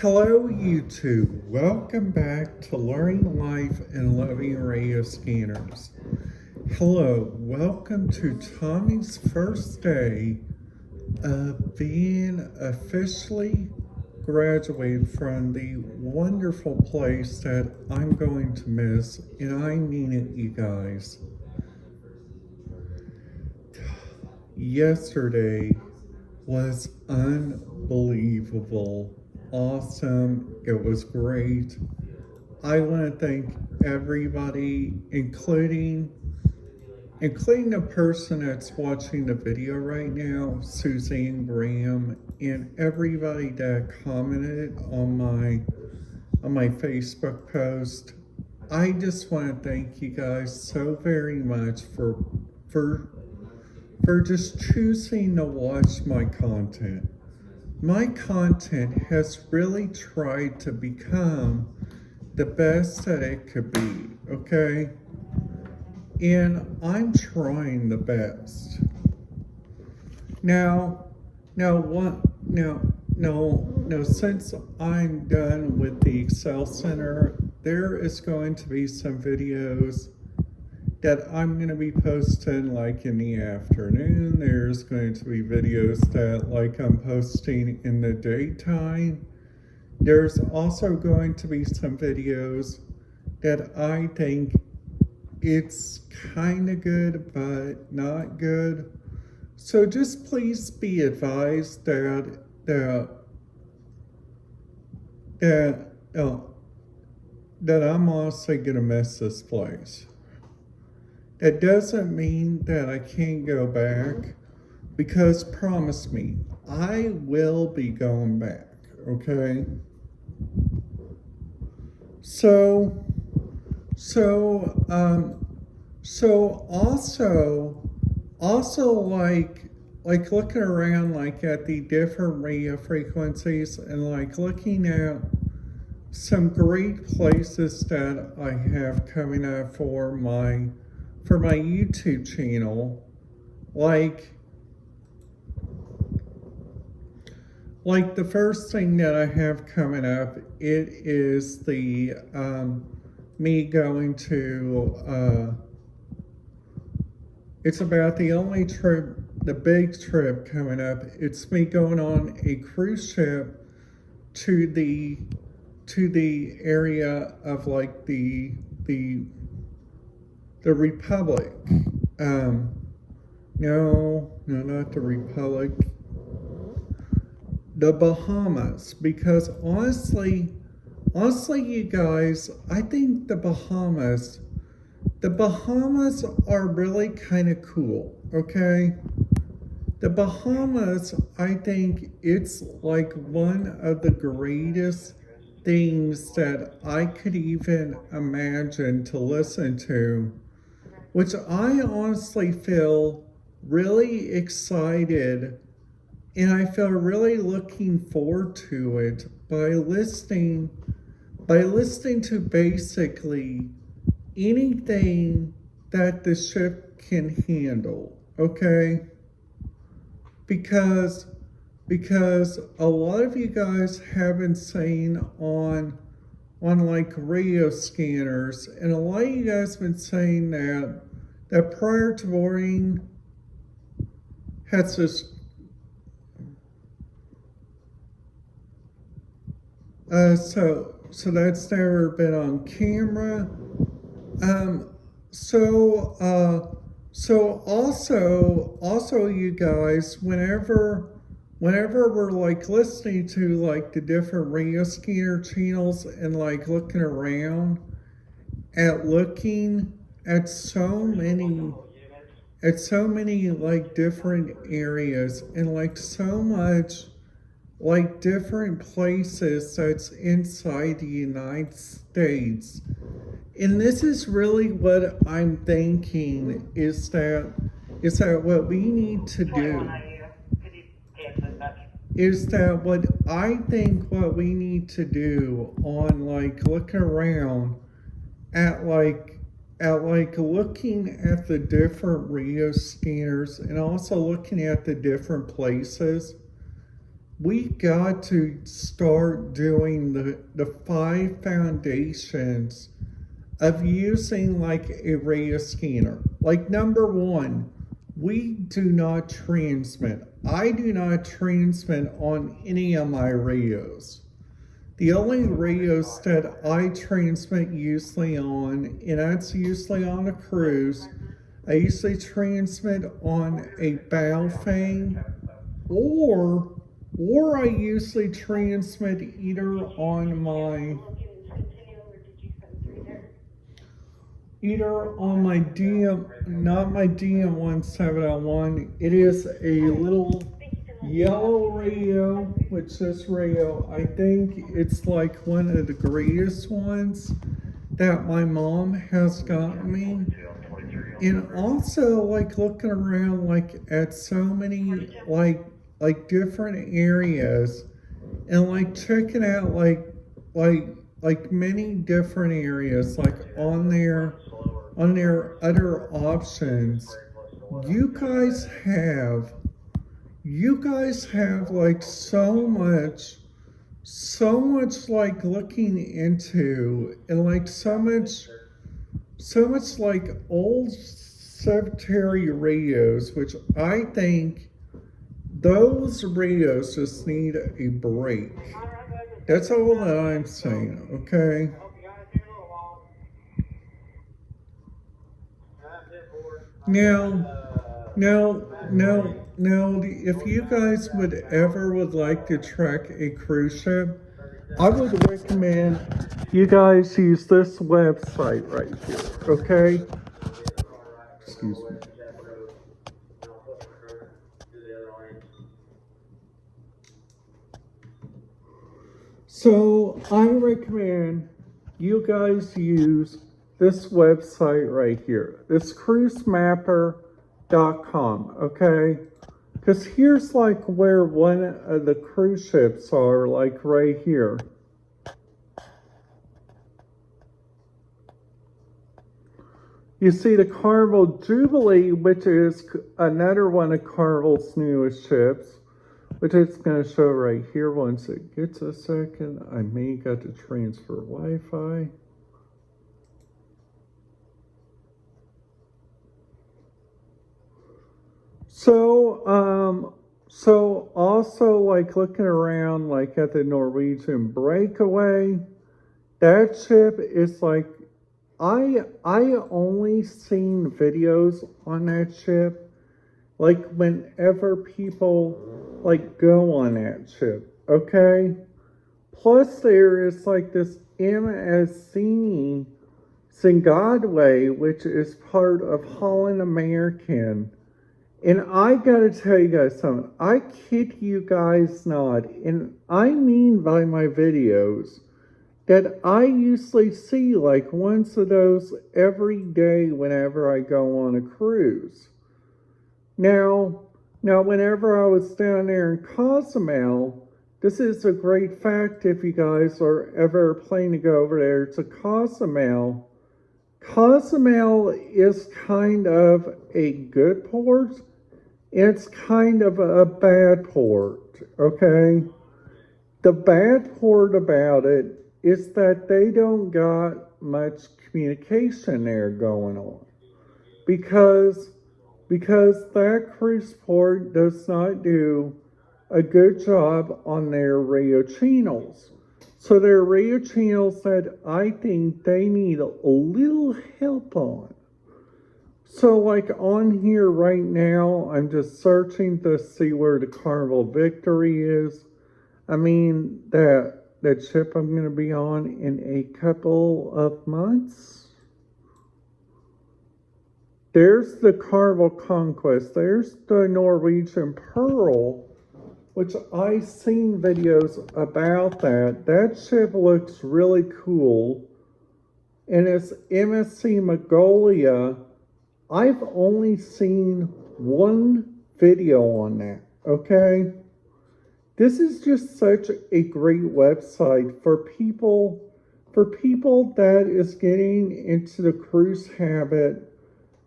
Hello YouTube, welcome back to Learning Life and Loving Radio Scanners. Hello, welcome to Tommy's first day of being officially graduated from the wonderful place that I'm going to miss, and I mean it, you guys. Yesterday was unbelievable. Awesome. It was great. I want to thank everybody, including the person that's watching the video right now, Suzanne Graham, and everybody that commented on my Facebook post. I just want to thank you guys so very much for just choosing to watch my content. My content has really tried to become the best that it could be, okay? And I'm trying the best. Now, since I'm done with the Excel Center, there is going to be some videos that I'm going to be posting like in the afternoon. There's going to be videos that like I'm posting in the daytime. There's also going to be some videos that I think it's kind of good but not good. So just please be advised that I'm also going to miss this place. It doesn't mean that I can't go back, because promise me, I will be going back, okay? So also like looking around like at the different radio frequencies and like looking at some great places that I have coming up for my YouTube channel, like the first thing that I have coming up, it is the me going to it's about the only trip, the big trip coming up. It's me going on a cruise ship to the area of like the Republic. No, not the Republic. The Bahamas. Because honestly, you guys, I think the Bahamas are really kind of cool, okay? The Bahamas, I think it's like one of the greatest things that I could even imagine to listen to, which I honestly feel really excited and I feel really looking forward to it by listening to basically anything that the ship can handle, okay? Because a lot of you guys have been saying on like radio scanners, and a lot of you guys have been saying that prior to boarding has this so that's never been on camera. So also you guys, whenever we're like listening to like the different radio scanner channels and like looking around at so many like different areas and like so much like different places that's inside the United States. And this is really what I'm thinking is that what we need to do is that what I think what we need to do on like looking around at looking at the different radio scanners and also looking at the different places we got to start doing the 5 foundations of using like a radio scanner. Like number one, we do not transmit. I do not transmit on any of my radios. The only radios that I transmit usually on, and that's usually on a cruise, I usually transmit on a Baofeng, or I usually transmit either on my DM, not my DM1701. It is a little yellow radio, which this radio, I think it's like one of the greatest ones that my mom has gotten me. And also like looking around like at so many like different areas and like checking out like many different areas like on their other options. You guys have like so much like looking into, and like so much like old cemetery radios, which I think those radios just need a break. That's all that I'm saying, okay? Now, if you guys would like to track a cruise ship, I would recommend you guys use this website right here, okay? Excuse me. So I recommend you guys use this website right here, this cruisemapper.com, okay? Because here's like where one of the cruise ships are, like right here. You see the Carnival Jubilee, which is another one of Carnival's newest ships, which it's going to show right here once it gets a second. I may got to transfer Wi-Fi. So also like looking around like at the Norwegian Breakaway, that ship is like, I only seen videos on that ship like whenever people like go on that ship, okay? Plus there is like this MSC Zimbabwe, which is part of Holland American. And I gotta tell you guys something. I kid you guys not, and I mean by my videos, that I usually see like once of those every day whenever I go on a cruise. Now, whenever I was down there in Cozumel, this is a great fact if you guys are ever planning to go over there to Cozumel. Cozumel is kind of a good port. It's kind of a bad port, okay? The bad part about it is that they don't got much communication there going on. Because that cruise port does not do a good job on their radio channels. So there are radio channels that I think they need a little help on. So like on here right now, I'm just searching to see where the Carnival Victory is. I mean, that ship I'm going to be on in a couple of months. There's the Carnival Conquest. There's the Norwegian Pearl, which I've seen videos about that. That ship looks really cool. And it's MSC Mongolia. I've only seen one video on that, okay? This is just such a great website for people that is getting into the cruise habit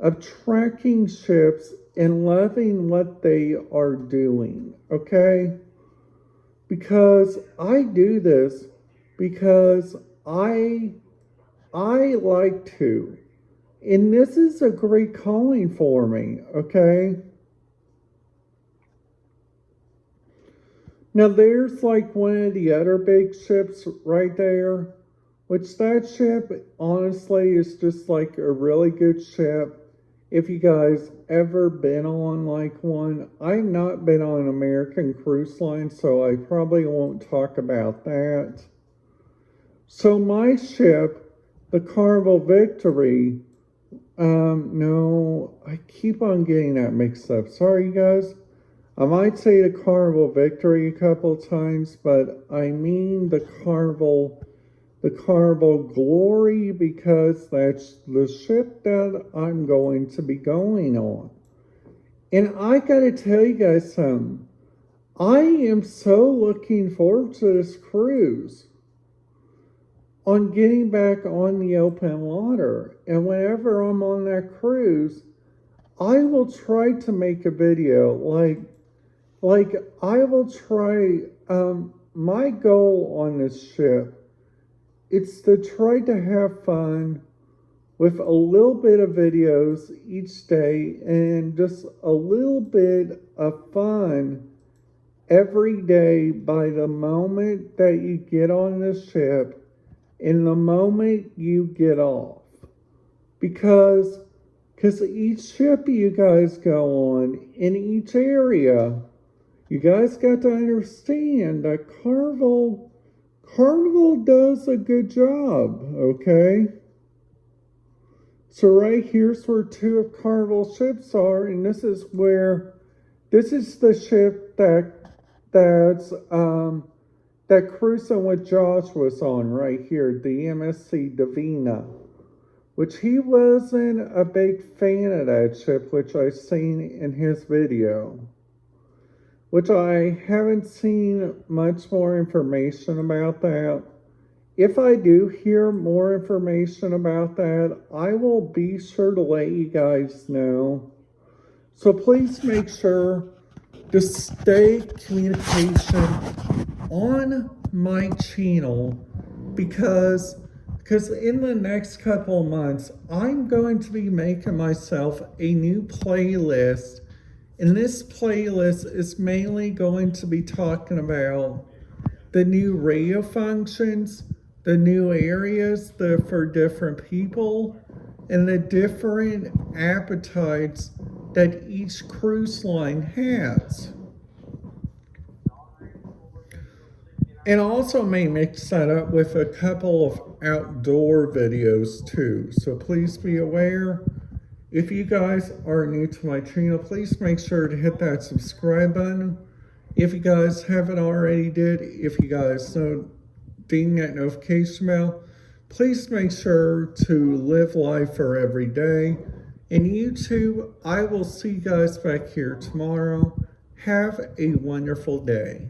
of tracking ships and loving what they are doing, okay? because I do this because I like to. And this is a great calling for me, okay? Now there's like one of the other big ships right there, which that ship honestly is just like a really good ship. If you guys ever been on like one, I've not been on an American cruise line, so I probably won't talk about that. So my ship, the Carnival Victory, no, I keep on getting that mixed up. Sorry, you guys. I might say the Carnival Victory a couple times, but I mean the Carnival Glory, because that's the ship that I'm going to be going on. And I gotta tell you guys something. I am so looking forward to this cruise on getting back on the open water. And whenever I'm on that cruise, I will try to make a video like I will try, my goal on this ship, it's to try to have fun with a little bit of videos each day and just a little bit of fun every day by the moment that you get on the ship and the moment you get off. Because each ship you guys go on in each area, you guys got to understand that Carnival does a good job, okay? So right here's where two of Carnival ships are, and this is the ship that cruising with Josh was on right here, the MSC Divina, which he wasn't a big fan of that ship, which I've seen in his video, which I haven't seen much more information about that. If I do hear more information about that, I will be sure to let you guys know. So please make sure to stay communication on my channel, because in the next couple of months, I'm going to be making myself a new playlist. And this playlist is mainly going to be talking about the new radio functions, the new areas for different people, and the different appetites that each cruise line has. And also may mix that up with a couple of outdoor videos too. So please be aware. If you guys are new to my channel, please make sure to hit that subscribe button. If you guys haven't already did, if you guys don't ding that notification bell, please make sure to live life for every day. And YouTube, I will see you guys back here tomorrow. Have a wonderful day.